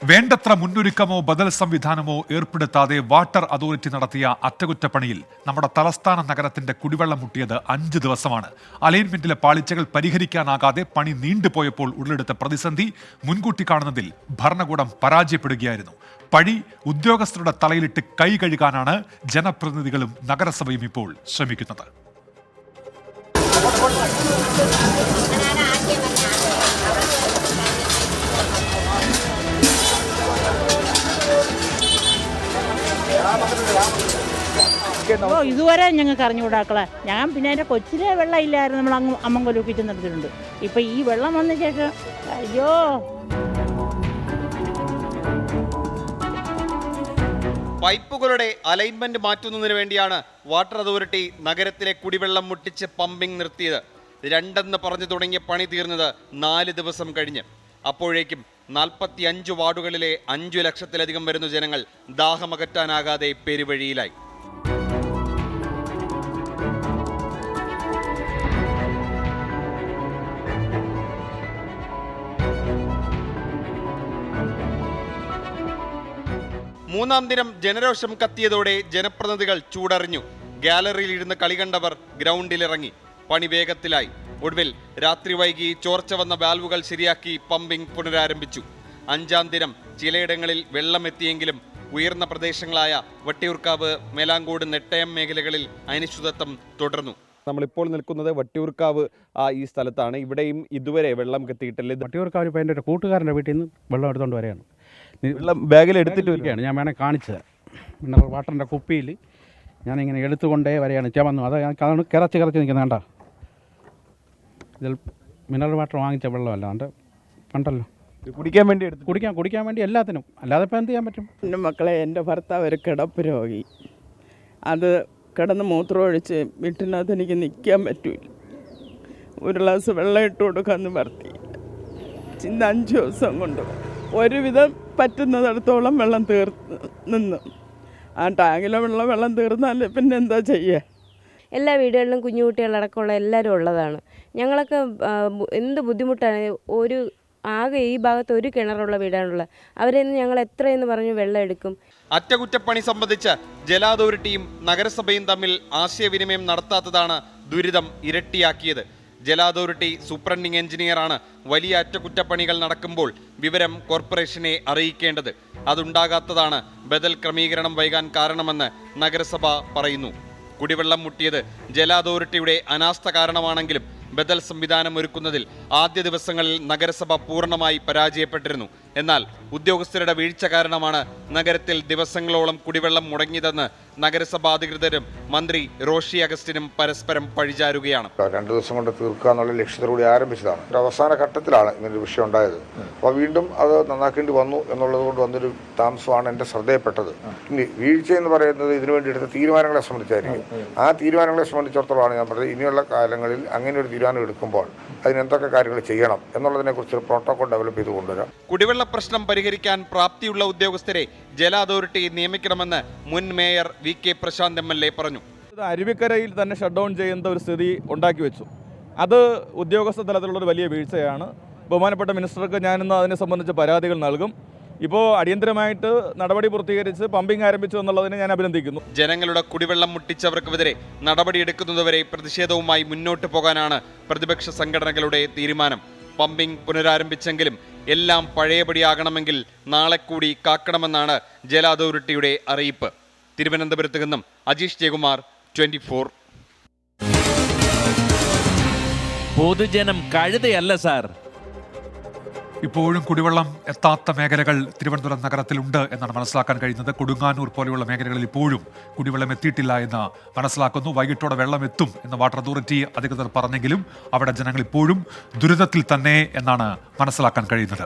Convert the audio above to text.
വേണ്ടത്ര മുന്നൊരുക്കമോ ബദൽ സംവിധാനമോ ഏർപ്പെടുത്താതെ water authority നടത്തിയ അറ്റകുറ്റപ്പണിയിൽ നമ്മുടെ തലസ്ഥാന നഗരത്തിന്റെ കുടിവെള്ളം മുട്ടിയത് 5 ദിവസമാണ്. അലൈൻമെന്റിലെ പാളിച്ചകൾ പരിഹരിക്കാനാകാതെ പണി നീണ്ടുപോയപ്പോൾ ഉടലെടുത്ത പ്രതിസന്ധി മുൻകൂട്ടി കാണുന്നതിൽ ഭരണകൂടം പരാജയപ്പെടുകയായിരുന്നു. പഴി ഉദ്യോഗസ്ഥരുടെ തലയിലിട്ട് കൈ കഴുകാനാണ് ജനപ്രതിനിധികളും നഗരസഭയും ഇപ്പോൾ ശ്രമിക്കുന്നത്. ഇതുവരെ ഞങ്ങൾക്ക് അറിഞ്ഞുകൂടാക്കളെ. ഞാൻ പിന്നെ എൻ്റെ കൊച്ചിലെ വെള്ളം ഇല്ലായിരുന്നു, നമ്മൾ അങ്ങ് അമ്മങ്കൊലൂപ്പിച്ച് നടത്തിയിട്ടുണ്ട്. ഇപ്പം ഈ വെള്ളം വന്ന ശേഷം അയ്യോ. പൈപ്പുകളുടെ അലൈൻമെന്റ് മാറ്റുന്നതിന് വേണ്ടിയാണ് വാട്ടർ അതോറിറ്റി നഗരത്തിലെ കുടിവെള്ളം മുട്ടിച്ച് പമ്പിംഗ് നിർത്തിയത്. 2 പറഞ്ഞു തുടങ്ങിയ പണി തീർന്നത് 4 ദിവസം കഴിഞ്ഞ്. അപ്പോഴേക്കും 45 വാർഡുകളിലെ 5 ലക്ഷത്തിലധികം വരുന്ന ജനങ്ങൾ ദാഹമകറ്റാനാകാതെ പെരുവഴിയിലായി. മൂന്നാം ദിനം ജനരോഷം കത്തിയതോടെ ജനപ്രതിനിധികൾ ചൂടറിഞ്ഞു. ഗാലറിയിൽ ഇരുന്ന് കളി കണ്ടവർ ഗ്രൗണ്ടിലിറങ്ങി. പണി വേഗത്തിലായി. ഒടുവിൽ രാത്രി വൈകി ചോർച്ച വന്ന വാൽവുകൾ ശരിയാക്കി പമ്പിംഗ് പുനരാരംഭിച്ചു. 5-ാം ദിനം ചിലയിടങ്ങളിൽ വെള്ളമെത്തിയെങ്കിലും ഉയർന്ന പ്രദേശങ്ങളായ വട്ടിയൂർക്കാവ്, മേലാങ്കോട്, നെട്ടയം മേഖലകളിൽ അനിശ്ചിതത്വം തുടർന്നു. നമ്മളിപ്പോൾ നിൽക്കുന്നത് വട്ടിയൂർക്കാവ് ഈ സ്ഥലത്താണ്. ഇവിടെയും ഇതുവരെ വെള്ളം എത്തിയിട്ടില്ല. വട്ടിയൂർക്കാവ് ഇപ്പോൾ എൻ്റെ ഒരു കൂട്ടുകാരൻ്റെ വീട്ടിൽ നിന്ന് വെള്ളം എടുത്തുകൊണ്ട് വരികയാണ്. വെള്ളം ബാഗിൽ എടുത്തിട്ട് വരികയാണ്. ഞാൻ വേണേൽ കാണിച്ചത് മിനറൽ വാട്ടറിൻ്റെ കുപ്പിയിൽ ഞാനിങ്ങനെ എടുത്തുകൊണ്ടേ വരികയാണ്. ചുമന്നു അത് അതാണ് കിറച്ച് നിൽക്കുന്നത്. കണ്ടോ, ഇതിൽ മിനറൽ വാട്ടർ വാങ്ങിച്ച വെള്ളമല്ല, അതുകൊണ്ട് കണ്ടല്ലോ, കുടിക്കാൻ വേണ്ടി എടുത്ത് കുടിക്കാൻ വേണ്ടി എല്ലാത്തിനും. അല്ലാതെ ഇപ്പോൾ എന്ത് ചെയ്യാൻ പറ്റും? എൻ്റെ മക്കളെ, എൻ്റെ ഭർത്താവ് ഒരു കിടപ്പ് രോഗി. അത് കിടന്ന് മൂത്രമൊഴിച്ച് വീട്ടിനകത്ത് എനിക്ക് നിൽക്കാൻ പറ്റില്ല. ഒരു ഗ്ലാസ് വെള്ളം ഇട്ട് കൊടുക്കാമെന്ന് വർത്തി. ഇന്ന് 5 ദിവസം കൊണ്ട് ഒരുവിധം പറ്റുന്നിടത്തോളം വെള്ളം നിന്ന് ആ ടാങ്കിലെ വെള്ളം തീർന്നാൽ പിന്നെ എന്താ ചെയ്യുക? എല്ലാ വീടുകളിലും കുഞ്ഞുകുട്ടികളടക്കമുള്ള എല്ലാവരും ഉള്ളതാണ്. ഞങ്ങളൊക്കെ എന്ത് ബുദ്ധിമുട്ടാണ്. ആകെ ഈ ഭാഗത്ത് ഒരു കിണറുള്ള വീടാണുള്ളത്. അവരെന്ന് ഞങ്ങൾ എത്രയെന്ന് പറഞ്ഞു വെള്ളം എടുക്കും. അറ്റകുറ്റപ്പണി സംബന്ധിച്ച് ജല അതോറിറ്റിയും നഗരസഭയും തമ്മിൽ ആശയവിനിമയം നടത്താത്തതാണ് ദുരിതം ഇരട്ടിയാക്കിയത്. ജല അതോറിറ്റി സൂപ്രണ്ടിംഗ് എഞ്ചിനീയറാണ് വലിയ അറ്റകുറ്റപ്പണികൾ നടക്കുമ്പോൾ വിവരം കോർപ്പറേഷനെ അറിയിക്കേണ്ടത്. അതുണ്ടാകാത്തതാണ് ബദൽ ക്രമീകരണം വൈകാൻ കാരണമെന്ന് നഗരസഭ പറയുന്നു. കുടിവെള്ളം മുട്ടിയത് ജല അതോറിറ്റിയുടെ അനാസ്ഥ കാരണമാണെങ്കിലും ബദൽ സംവിധാനം ഒരുക്കുന്നതിൽ ആദ്യ ദിവസങ്ങളിൽ നഗരസഭ പൂർണ്ണമായി പരാജയപ്പെട്ടിരുന്നു. എന്നാൽ ഉദ്യോഗസ്ഥരുടെ വീഴ്ച കാരണമാണ് നഗരത്തിൽ ദിവസങ്ങളോളം കുടിവെള്ളം മുടങ്ങിയതെന്ന് നഗരസഭാ അധികൃതരും മന്ത്രി റോഷി അഗസ്റ്റിനും പരസ്പരം പഴിചാരുകയാണ്. 2 ദിവസം കൊണ്ട് തീർക്കുക എന്നുള്ള ലക്ഷ്യത്തോടെ ആരംഭിച്ചതാണ്. ഒരു അവസാന ഘട്ടത്തിലാണ് ഇങ്ങനൊരു വിഷയം ഉണ്ടായത്. അപ്പോൾ വീണ്ടും അത് നന്നാക്കേണ്ടി വന്നു എന്നുള്ളത് കൊണ്ട് വന്നൊരു താമസമാണ് എൻ്റെ ശ്രദ്ധയിൽപ്പെട്ടത്. ഇനി വീഴ്ച എന്ന് പറയുന്നത് ഇതിനു വേണ്ടി എടുത്ത തീരുമാനങ്ങളെ സംബന്ധിച്ചായിരിക്കും. ആ തീരുമാനങ്ങളെ സംബന്ധിച്ചിടത്തോളമാണ് ഞാൻ പറഞ്ഞത്, ഇനിയുള്ള കാലങ്ങളിൽ അങ്ങനെ ഒരു തീരുമാനം എടുക്കുമ്പോൾ അതിനെന്തൊക്കെ കാര്യങ്ങൾ ചെയ്യണം എന്നുള്ളതിനെക്കുറിച്ച് ഒരു പ്രോട്ടോകോൾ ഡെവലപ്പ് ചെയ്ത് കൊണ്ടുവരാം. കുടിവെള്ള പ്രശ്നം പരിഹരിക്കാൻ പ്രാപ്തിയുള്ള ഉദ്യോഗസ്ഥരെ ജല അതോറിറ്റി നിയമിക്കണമെന്ന് മുൻ മേയർ VK പ്രശാന്ത് MLA പറഞ്ഞു. അരുവിക്കരയിൽ തന്നെ ഷട്ട് ഡൗൺ ചെയ്യുന്ന ഒരു സ്ഥിതി ഉണ്ടാക്കി വെച്ചു. അത് ഉദ്യോഗസ്ഥ തലത്തിലുള്ളൊരു വലിയ വീഴ്ചയാണ്. ബഹുമാനപ്പെട്ട മിനിസ്റ്റർക്ക് ഞാനിന്ന് അതിനെ സംബന്ധിച്ച് പരാതികൾ നൽകും. ഇപ്പോൾ അടിയന്തരമായിട്ട് നടപടി പൂർത്തീകരിച്ച് പമ്പിംഗ് ആരംഭിച്ചു എന്നുള്ളതിനെ ഞാൻ അഭിനന്ദിക്കുന്നു. ജനങ്ങളുടെ കുടിവെള്ളം മുട്ടിച്ചവർക്കെതിരെ നടപടിയെടുക്കുന്നതുവരെ പ്രതിഷേധവുമായി മുന്നോട്ട് പോകാനാണ് പ്രതിപക്ഷ സംഘടനകളുടെ തീരുമാനം. പമ്പിംഗ് പുനരാരംഭിച്ചെങ്കിലും എല്ലാം പഴയപടിയാകണമെങ്കിൽ നാളെ കൂടി കാക്കണമെന്നാണ് ജല അതോറിറ്റിയുടെ അറിയിപ്പ്. തിരുവനന്തപുരത്ത് നിന്നും അജീഷ് ജയകുമാർ, 24. പൊതുജനം കഴുതയല്ല സാർ. ഇപ്പോഴും കുടിവെള്ളം എത്താത്ത മേഖലകൾ തിരുവനന്തപുരം നഗരത്തിലുണ്ട് എന്നാണ് മനസ്സിലാക്കാൻ കഴിയുന്നത്. കൊടുങ്ങാനൂർ പോലെയുള്ള മേഖലകളിൽ ഇപ്പോഴും കുടിവെള്ളം എത്തിയിട്ടില്ല എന്ന് മനസ്സിലാക്കുന്നു. വൈകിട്ടോടെ വെള്ളം എത്തും എന്ന് വാട്ടർ അതോറിറ്റി അധികൃതർ പറഞ്ഞെങ്കിലും അവിടെ ജനങ്ങൾ ഇപ്പോഴും ദുരിതത്തിൽ തന്നെ എന്നാണ് മനസ്സിലാക്കാൻ കഴിയുന്നത്.